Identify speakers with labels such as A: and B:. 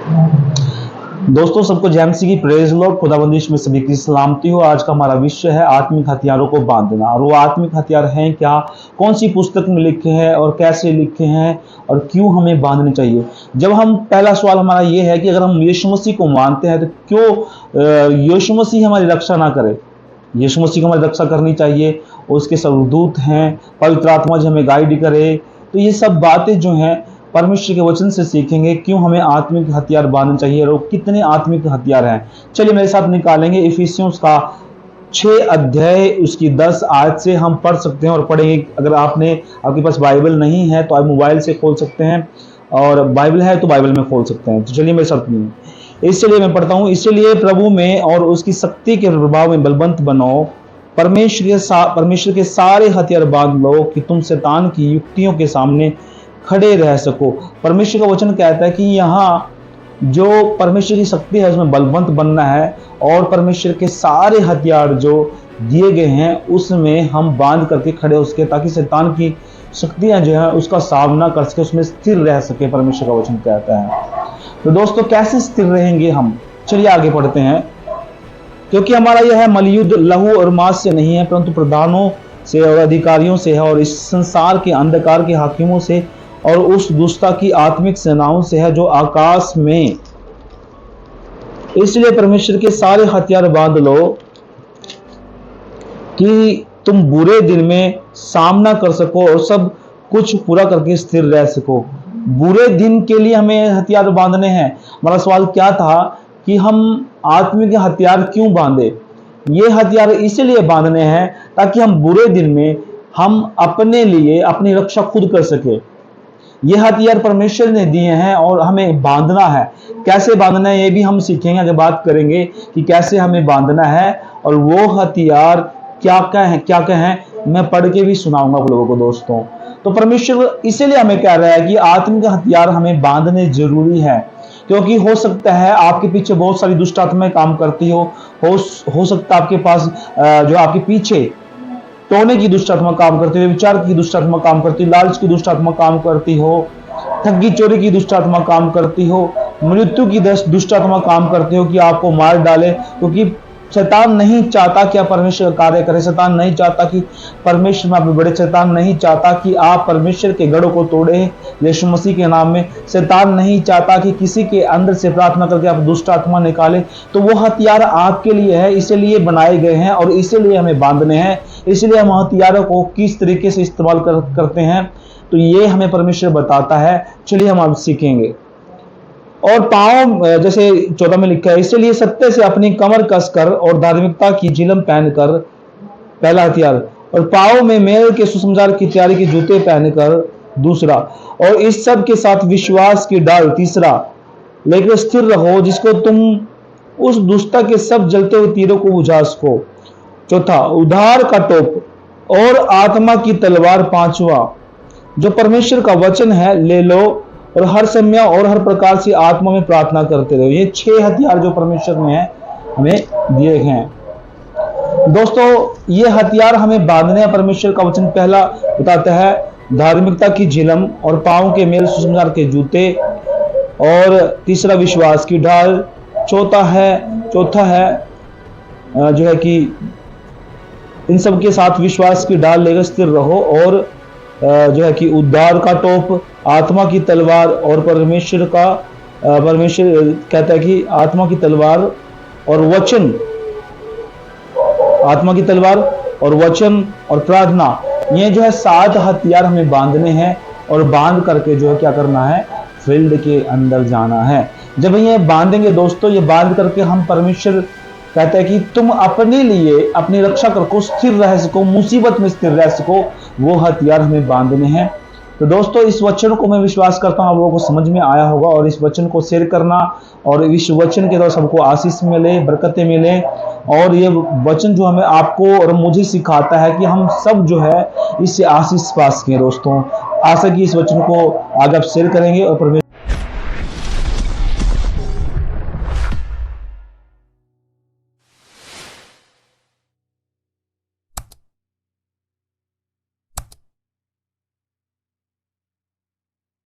A: दोस्तों, सबको जय मसीह की प्रेज लॉर्ड। खुदाबंदिश में सभी की सलामती हो। आज का हमारा विषय है आत्मिक हथियारों को बांधना। और वो आत्मिक हथियार हैं क्या, कौन सी पुस्तक में लिखे हैं और कैसे लिखे हैं और क्यों हमें बांधने चाहिए। जब हम पहला सवाल हमारा ये है कि अगर हम यीशु मसीह को मानते हैं तो क्यों यीशु मसीह हमारी रक्षा ना करे। यीशु मसीह को हमारी रक्षा करनी चाहिए। उसके स्वर्गदूत हैं, पवित्र आत्मा जो हमें गाइड करे। तो ये सब बातें जो हैं परमेश्वर के वचन से सीखेंगे। क्यों हमें आत्मिक हथियार बांधने चाहिए और कितने आत्मिक हथियार हैं, चलिए मेरे साथ निकालेंगे। इफिसियों का 6 अध्याय उसकी 10 आयत से हम पढ़ सकते हैं और पढ़ेंगे। अगर आपके पास बाइबल नहीं है तो आप मोबाइल से खोल सकते हैं, और बाइबल है तो बाइबल में खोल सकते हैं। तो चलिए मेरे साथ नहीं, इसलिए मैं पढ़ता हूँ। इसलिए प्रभु में और उसकी शक्ति के प्रभाव में बलवंत बनो, परमेश्वर के सारे हथियार बांध लो कि तुम शैतान की युक्तियों के सामने खड़े रह सको। परमेश्वर का वचन कहता है कि यहाँ जो परमेश्वर की शक्ति है उसमें बलवंत बनना है, और परमेश्वर के सारे हथियार जो दिए गए हैं उसमें हम बांध करके खड़े हो सके, ताकि शैतान की शक्तियां जो है उसका सामना कर सके, उसमें स्थिर रह सके। परमेश्वर का वचन कहता है। तो दोस्तों, कैसे स्थिर रहेंगे हम, चलिए आगे पढ़ते हैं। क्योंकि हमारा यह है मलयुद्ध लहू और मांस से नहीं है, परंतु प्रधानों से और अधिकारियों से है, और इस संसार के अंधकार के हाकिमों से और उस दुष्टता की आत्मिक सेनाओं से है जो आकाश में। इसलिए परमेश्वर के सारे हथियार बांध लो कि तुम बुरे दिन में सामना कर सको और सब कुछ पूरा करके स्थिर रह सको। बुरे दिन के लिए हमें हथियार बांधने हैं। हमारा सवाल क्या था कि हम आत्मिक हथियार क्यों बांधे। ये हथियार इसलिए बांधने हैं ताकि हम बुरे दिन में हम अपने लिए अपनी रक्षा खुद कर सके। ये हथियार परमेश्वर ने दिए हैं और हमें बांधना है। कैसे बांधना है ये भी हम सीखेंगे, आगे बात करेंगे कि कैसे हमें बांधना है और वो हथियार क्या क्या हैं। मैं पढ़ के भी सुनाऊंगा आप लोगों को दोस्तों। तो परमेश्वर इसीलिए हमें कह रहा है कि आत्मिक हथियार हमें बांधने जरूरी है, क्योंकि हो सकता है आपके पीछे बहुत सारी दुष्ट आत्माएं काम करती हो सकता है आपके पास जो आपके पीछे टोने की दुष्ट आत्मा काम करती हो, विचार की दुष्ट आत्मा काम करती हो, लालच की दुष्ट आत्मा काम करती हो, ठगी चोरी की दुष्ट आत्मा काम करती हो, मृत्यु की दुष्ट आत्मा काम करती हो कि आपको मार डाले। क्योंकि शैतान नहीं चाहता कि आप परमेश्वर का कार्य करें। शैतान नहीं चाहता कि परमेश्वर में आप बढ़े। शैतान नहीं चाहता कि आप परमेश्वर के गढ़ों को तोड़े यीशु मसीह के नाम में। शैतान नहीं चाहता कि किसी के अंदर से प्रार्थना करके आप दुष्ट आत्मा निकाले। तो वो हथियार आपके लिए है, इसीलिए बनाए गए हैं और इसीलिए हमें बांधने हैं। इसलिए हम हथियारों को किस तरीके से इस्तेमाल करते हैं तो ये हमें परमेश्वर बताता है। चलिए हम अब सीखेंगे। और पांव, जैसे 14 में लिखा है, इसलिए सत्य से अपनी कमर कसकर और धार्मिकता की जिलम पहनकर, पहला हथियार, और पांव में मेल के सुसमाचार की तैयारी के जूते पहनकर, दूसरा, और इस सब के साथ विश्वास की डाल, तीसरा, लेकर स्थिर रहो जिसको तुम उस दुष्टता के सब जलते हुए तीरों को बुझा सको, चौथा, उद्धार का टोप और आत्मा की तलवार, पांचवा, जो परमेश्वर का वचन है ले लो, और हर समय और हर प्रकार से आत्मा में प्रार्थना करते रहो। ये 6 हथियार जो परमेश्वर ने हमें दिए हैं। दोस्तों, ये हथियार हमें बांधने हैं। परमेश्वर का वचन पहला बताता है धार्मिकता की झिलम, और पांव के मेल सुसमाचार के जूते, और तीसरा विश्वास की ढाल, चौथा है जो है कि इन सब के साथ विश्वास की ढाल लेकर स्थिर रहो, और जो है कि उद्धार का टोप, आत्मा की तलवार, और परमेश्वर कहता है कि आत्मा की तलवार और वचन, आत्मा की तलवार और वचन और प्रार्थना। ये जो है 7 हथियार हमें बांधने हैं, और बांध करके जो है क्या करना है, फील्ड के अंदर जाना है। जब ये बांधेंगे दोस्तों, ये बांध करके हम, परमेश्वर कहता है कि तुम अपने लिए अपनी रक्षा करो, स्थिर रह सको, मुसीबत में स्थिर रह सको, वो हथियार हमें बांधने हैं। तो दोस्तों, इस वचन को मैं विश्वास करता हूँ आप लोगों को समझ में आया होगा, और इस वचन को शेयर करना, और इस वचन के द्वारा सबको आशीष मिले, बरकतें मिले। और ये वचन जो हमें आपको और मुझे सिखाता है कि हम सब जो है इससे आशीष पा सकें। दोस्तों, आशा की इस वचन को आगे आप शेयर करेंगे और